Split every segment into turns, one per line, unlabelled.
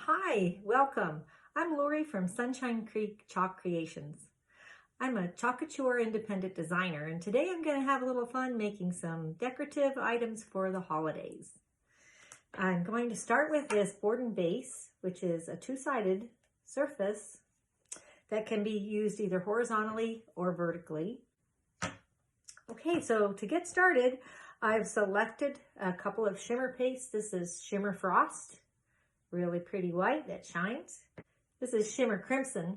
Hi, welcome. I'm Lori from Sunshine Creek Chalk Creations. I'm a Chalk Couture independent designer, and today I'm going to have a little fun making some decorative items for the holidays. I'm going to start with this board and base, which is a two-sided surface that can be used either horizontally or vertically. Okay, so to get started, I've selected a couple of Shimmer Paste. This is Shimmer Frost. Really pretty white that shines. This is Shimmer Crimson,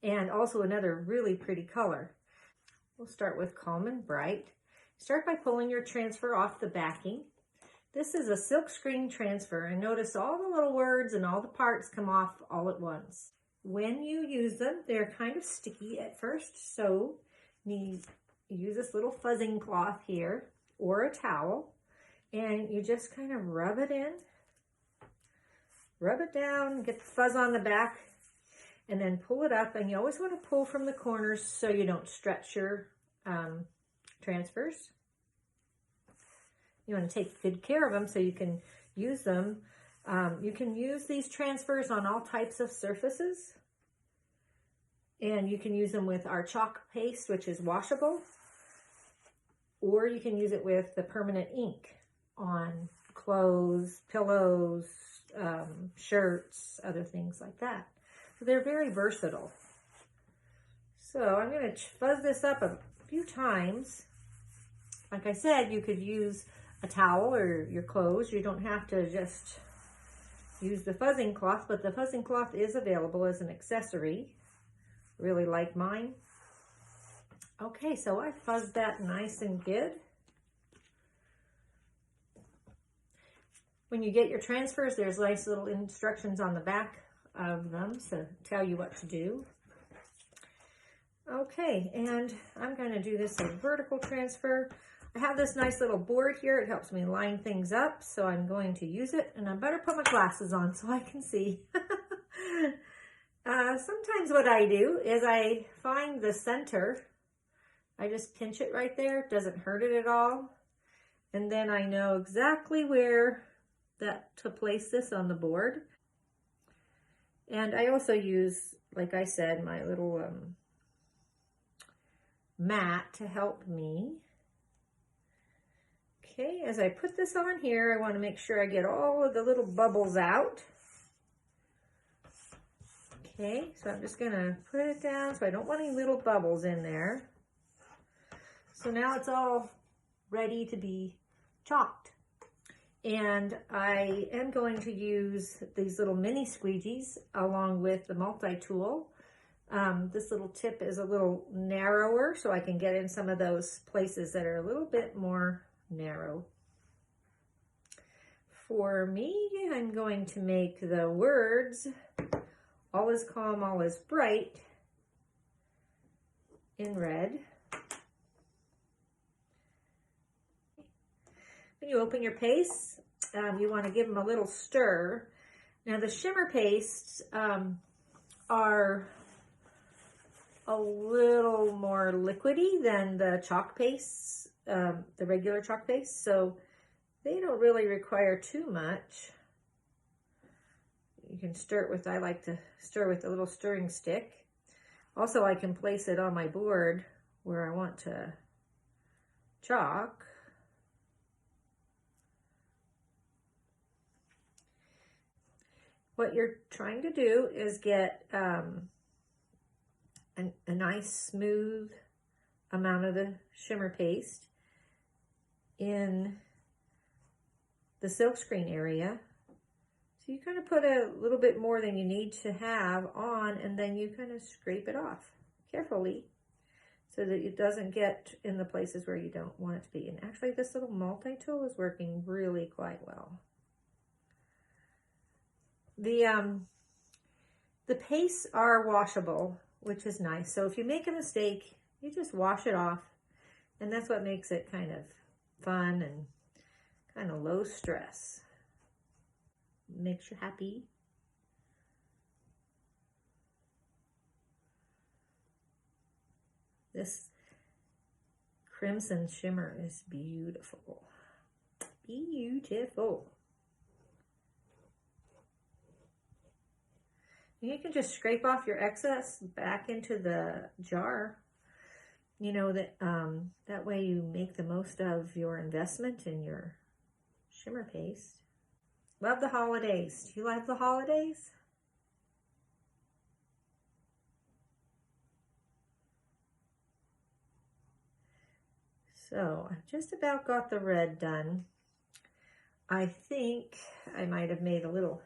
and also another really pretty color. We'll start with Calm and Bright. Start by pulling your transfer off the backing. This is a silk screen transfer, and notice all the little words and all the parts come off all at once. When you use them, they're kind of sticky at first, so you use this little fuzzing cloth here or a towel, and you just kind of rub it in. Rub it down, get the fuzz on the back, and then pull it up. And you always want to pull from the corners so you don't stretch your transfers. You want to take good care of them so you can use them. You can use these transfers on all types of surfaces. And you can use them with our chalk paste, which is washable. Or you can use it with the permanent ink on clothes, pillows, shirts, other things like that. So they're very versatile. So I'm going to fuzz this up a few times. Like I said, you could use a towel or your clothes. You don't have to just use the fuzzing cloth, but the fuzzing cloth is available as an accessory. Really like mine. Okay, so I fuzzed that nice and good. When you get your transfers, there's nice little instructions on the back of them to tell you what to do. Okay, and I'm going to do this as a vertical transfer. I have this nice little board here. It helps me line things up, so I'm going to use it. And I better put my glasses on so I can see. Sometimes what I do is I find the center. I just pinch it right there. It doesn't hurt it at all. And then I know exactly where to place this on the board. And I also use, like I said, my little mat to help me. Okay, as I put this on here, I want to make sure I get all of the little bubbles out. Okay, so I'm just gonna put it down so I don't want any little bubbles in there. So now it's all ready to be chalked. And I am going to use these little mini squeegees along with the multi-tool. This little tip is a little narrower, so I can get in some of those places that are a little bit more narrow. For me, I'm going to make the words, all is calm, all is bright, in red. When you open your paste, you want to give them a little stir. Now the shimmer pastes are a little more liquidy than the chalk pastes, the regular chalk paste, so they don't really require too much. You can stir it with, I like to stir with a little stirring stick. Also, I can place it on my board where I want to chalk. What you're trying to do is get a nice smooth amount of the shimmer paste in the silkscreen area. So you kind of put a little bit more than you need to have on, and then you kind of scrape it off carefully so that it doesn't get in the places where you don't want it to be. And actually this little multi-tool is working really quite well. The pastes are washable, which is nice. So if you make a mistake, you just wash it off, and that's what makes it kind of fun and kind of low stress. Makes you happy. This crimson shimmer is beautiful. Beautiful. You can just scrape off your excess back into the jar. You know, that way you make the most of your investment in your shimmer paste. Love the holidays. Do you love the holidays? So I've just about got the red done. I think I might have made a little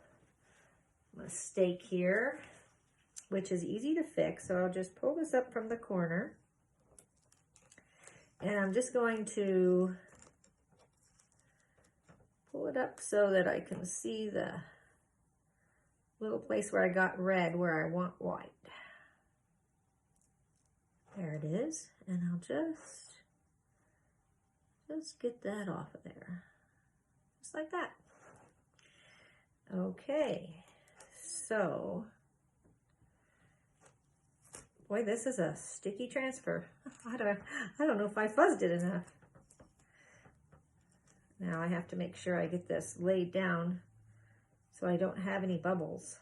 mistake here, which is easy to fix. So I'll just pull this up from the corner. And I'm just going to pull it up so that I can see the little place where I got red where I want white. There it is. And I'll just get that off of there. Just like that. Okay. So, boy, this is a sticky transfer. I don't know if I fuzzed it enough. Now I have to make sure I get this laid down so I don't have any bubbles.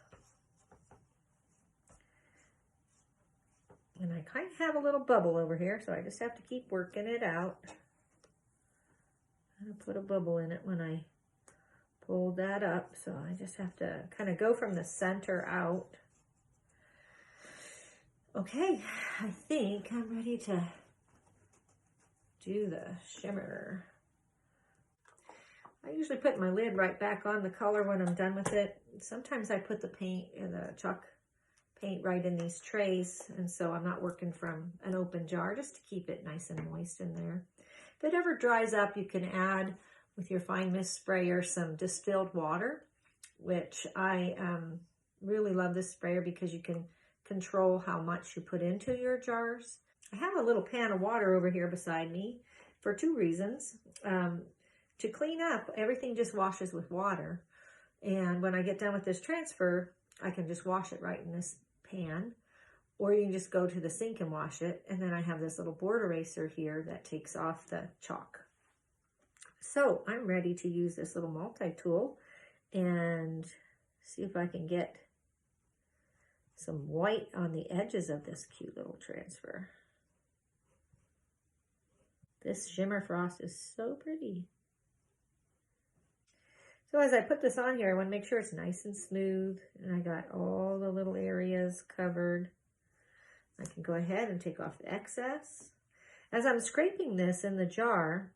And I kind of have a little bubble over here, so I just have to keep working it out. I'm gonna put a bubble in it when I pulled that up, so I just have to kind of go from the center out. Okay, I think I'm ready to do the shimmer. I usually put my lid right back on the color when I'm done with it. Sometimes I put the paint and the chalk paint right in these trays, and so I'm not working from an open jar, just to keep it nice and moist in there. If it ever dries up, you can add with your fine mist sprayer some distilled water, which I really love this sprayer because you can control how much you put into your jars. I have a little pan of water over here beside me for two reasons. To clean up, everything just washes with water. And when I get done with this transfer, I can just wash it right in this pan, or you can just go to the sink and wash it. And then I have this little board eraser here that takes off the chalk. So I'm ready to use this little multi-tool and see if I can get some white on the edges of this cute little transfer. This Shimmer Frost is so pretty. So as I put this on here, I want to make sure it's nice and smooth, and I got all the little areas covered. I can go ahead and take off the excess. As I'm scraping this in the jar,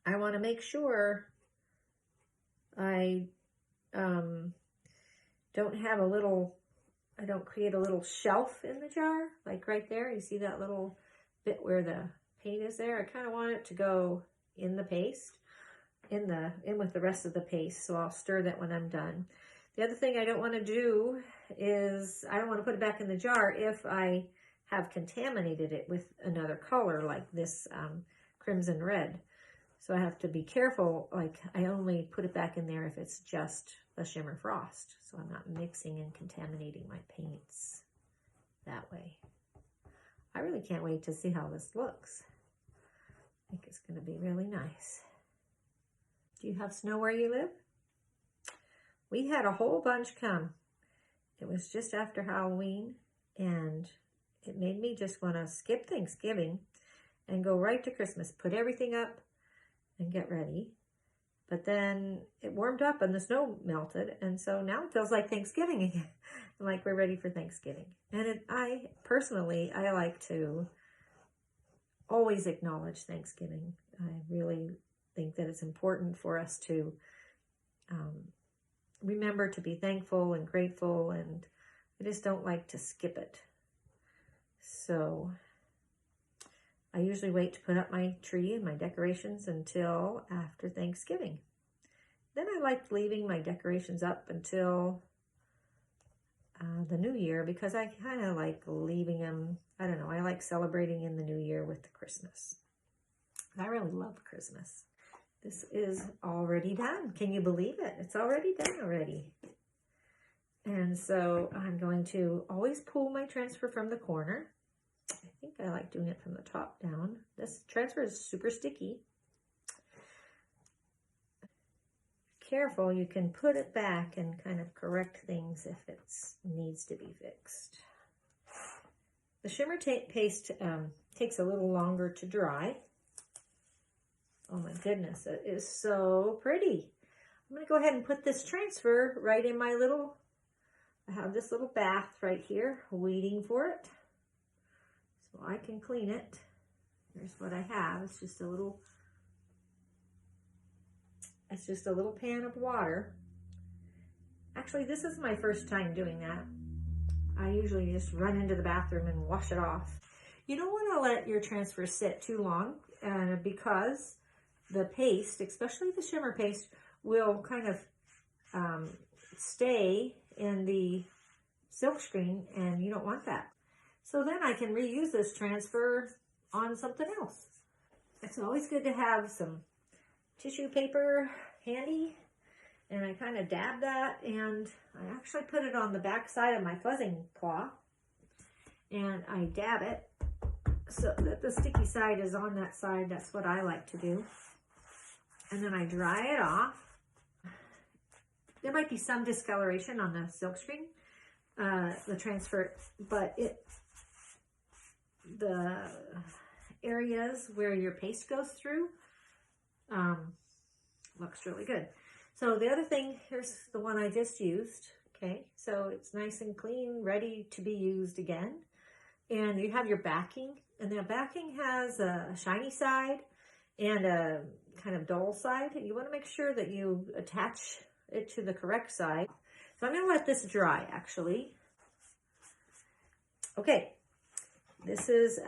I want to make sure I don't create a little shelf in the jar, like right there. You see that little bit where the paint is there? I kind of want it to go in the paste, in with the rest of the paste, so I'll stir that when I'm done. The other thing I don't want to do is I don't want to put it back in the jar if I have contaminated it with another color like this crimson red. So I have to be careful, like I only put it back in there if it's just a Shimmer Frost, so I'm not mixing and contaminating my paints that way. I really can't wait to see how this looks. I think it's going to be really nice. Do you have snow where you live? We had a whole bunch come. It was just after Halloween, and it made me just want to skip Thanksgiving and go right to Christmas, put everything up and get ready. But then it warmed up and the snow melted, and so now it feels like Thanksgiving again, like we're ready for Thanksgiving. And I personally like to always acknowledge Thanksgiving. I really think that it's important for us to remember to be thankful and grateful, and I just don't like to skip it. So I usually wait to put up my tree and my decorations until after Thanksgiving. Then I like leaving my decorations up until the new year, because I kind of like leaving them, I don't know, I like celebrating in the new year with the Christmas. I really love Christmas. This is already done. Can you believe it? It's already done already. And so I'm going to always pull my transfer from the corner. I think I like doing it from the top down. This transfer is super sticky. careful, you can put it back and kind of correct things if it needs to be fixed. The shimmer paste takes a little longer to dry. Oh my goodness, it is so pretty. I'm going to go ahead and put this transfer right in my little, I have this little bath right here waiting for it. So I can clean it. Here's what I have. It's just a little pan of water. Actually, this is my first time doing that. I usually just run into the bathroom and wash it off. You don't want to let your transfer sit too long because the paste, especially the shimmer paste, will kind of stay in the silk screen, and you don't want that. So then I can reuse this transfer on something else. It's always good to have some tissue paper handy, and I kind of dab that, and I actually put it on the back side of my fuzzing cloth, and I dab it so that the sticky side is on that side. That's what I like to do. And then I dry it off. There might be some discoloration on the silk screen, the transfer, but the areas where your paste goes through looks really good. So the other thing, here's the one I just used. Okay, so it's nice and clean, ready to be used again. And you have your backing, and the backing has a shiny side and a kind of dull side. You want to make sure that you attach it to the correct side. So I'm going to let this dry, actually. Okay, this is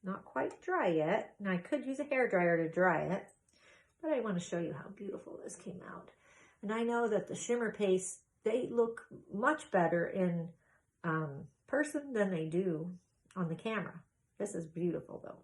not quite dry yet, and I could use a hairdryer to dry it, but I want to show you how beautiful this came out. And I know that the shimmer paste, they look much better in person than they do on the camera. This is beautiful though.